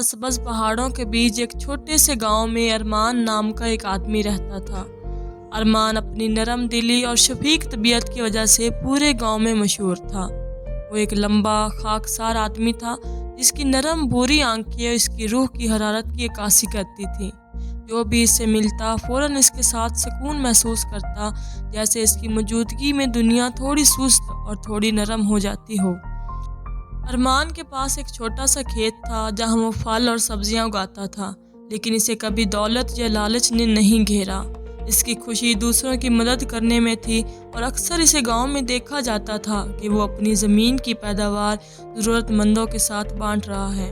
सब्ज पहाड़ों के बीच एक छोटे से गांव में अरमान नाम का एक आदमी रहता था। अरमान अपनी नरम दिली और शफीक तबीयत की वजह से पूरे गांव में मशहूर था। वो एक लंबा खाकसार आदमी था जिसकी नरम भूरी आंखें इसकी रूह की हरारत की अक्कासी करती थी। जो भी इससे मिलता फौरन इसके साथ सुकून महसूस करता, जैसे इसकी मौजूदगी में दुनिया थोड़ी सुस्त और थोड़ी नरम हो जाती हो। अरमान के पास एक छोटा सा खेत था जहाँ वो फल और सब्जियां उगाता था, लेकिन इसे कभी दौलत या लालच ने नहीं घेरा। इसकी खुशी दूसरों की मदद करने में थी और अक्सर इसे गांव में देखा जाता था कि वो अपनी ज़मीन की पैदावार ज़रूरतमंदों के साथ बांट रहा है।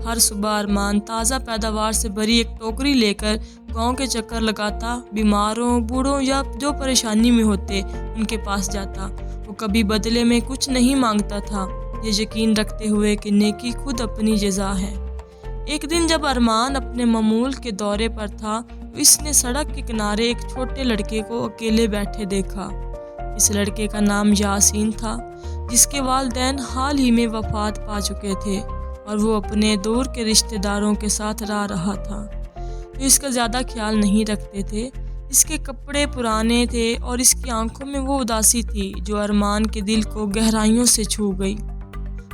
हर सुबह अरमान ताज़ा पैदावार से भरी एक टोकरी लेकर गांव के चक्कर लगाता, बीमारों, बूढ़ों या जो परेशानी में होते उनके पास जाता। वो कभी बदले में कुछ नहीं मांगता था, ये यकीन रखते हुए कि नेकी खुद अपनी जज़ा है। एक दिन जब अरमान अपने मामूल के दौरे पर था तो इसने सड़क के किनारे एक छोटे लड़के को अकेले बैठे देखा। इस लड़के का नाम यासीन था, जिसके वालिदैन हाल ही में वफात पा चुके थे और वो अपने दूर के रिश्तेदारों के साथ रहा था, तो इसका ज़्यादा ख्याल नहीं रखते थे। इसके कपड़े पुराने थे और इसकी आंखों में वो उदासी थी जो अरमान के दिल को गहराइयों से छू गई।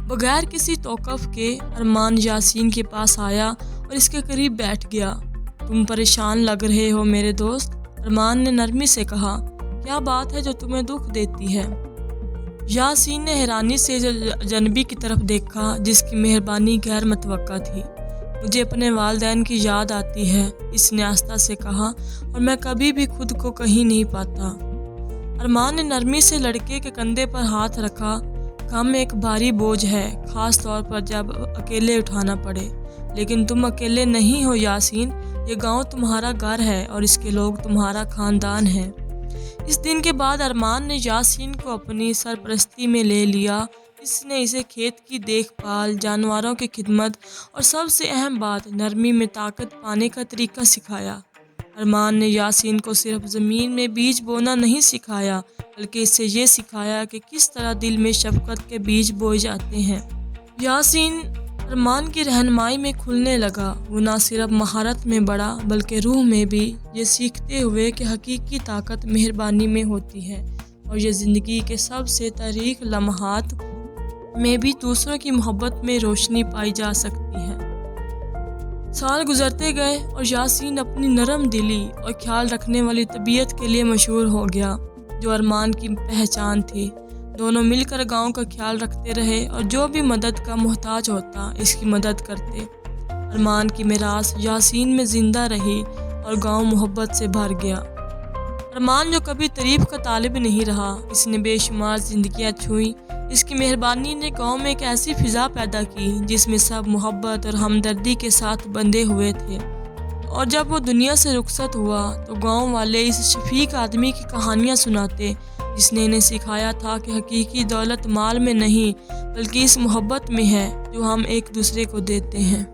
बगैर किसी तौक़ुफ़ के अरमान यासीन के पास आया और इसके करीब बैठ गया। तुम परेशान लग रहे हो मेरे दोस्त, अरमान ने नरमी से कहा। क्या बात है जो तुम्हें दुख देती है? यासीन ने हैरानी से जनबी की तरफ देखा, जिसकी मेहरबानी गैर मुतवक्का थी। मुझे अपने वालिदैन की याद आती है, इसने आस्था से कहा, और मैं कभी भी खुद को कहीं नहीं पाता। अरमान ने नरमी से लड़के के कंधे पर हाथ रखा। काम एक भारी बोझ है, ख़ास तौर पर जब अकेले उठाना पड़े, लेकिन तुम अकेले नहीं हो यासीन। ये गांव तुम्हारा घर है और इसके लोग तुम्हारा ख़ानदान है। इस दिन के बाद अरमान ने यासीन को अपनी सरपरस्ती में ले लिया। इसने इसे खेत की देखभाल, जानवरों की खिदमत और सबसे अहम बात नरमी में ताकत पाने का तरीका सिखाया। अरमान ने यासीन को सिर्फ ज़मीन में बीज बोना नहीं सिखाया, बल्कि इससे ये सिखाया कि किस तरह दिल में शफ़क़त के बीज बोए जाते हैं। यासीन अरमान की रहनुमाई में खुलने लगा। वो ना सिर्फ महारत में बढ़ा, बल्कि रूह में भी, ये सीखते हुए कि हकीकी ताकत मेहरबानी में होती है और ये ज़िंदगी के सबसे तारीख लम्हात में भी दूसरों की मोहब्बत में रोशनी पाई जा सकती है। साल गुजरते गए और यासीन अपनी नरम दिली और ख्याल रखने वाली तबीयत के लिए मशहूर हो गया, जो अरमान की पहचान थी। दोनों मिलकर गांव का ख्याल रखते रहे और जो भी मदद का मोहताज होता इसकी मदद करते। अरमान की मिरास यासीन में ज़िंदा रही और गांव मोहब्बत से भर गया। अरमान जो कभी तारीफ का तालिब नहीं रहा, इसने बेशुमार ज़िंदगियाँ छुई। इसकी मेहरबानी ने गांव में एक ऐसी फ़िज़ा पैदा की जिसमें सब मोहब्बत और हमदर्दी के साथ बंधे हुए थे। और जब वो दुनिया से रुखसत हुआ तो गांव वाले इस शफीक आदमी की कहानियाँ सुनाते, जिसने इन्हें सिखाया था कि हकीकी दौलत माल में नहीं, बल्कि इस मोहब्बत में है जो हम एक दूसरे को देते हैं।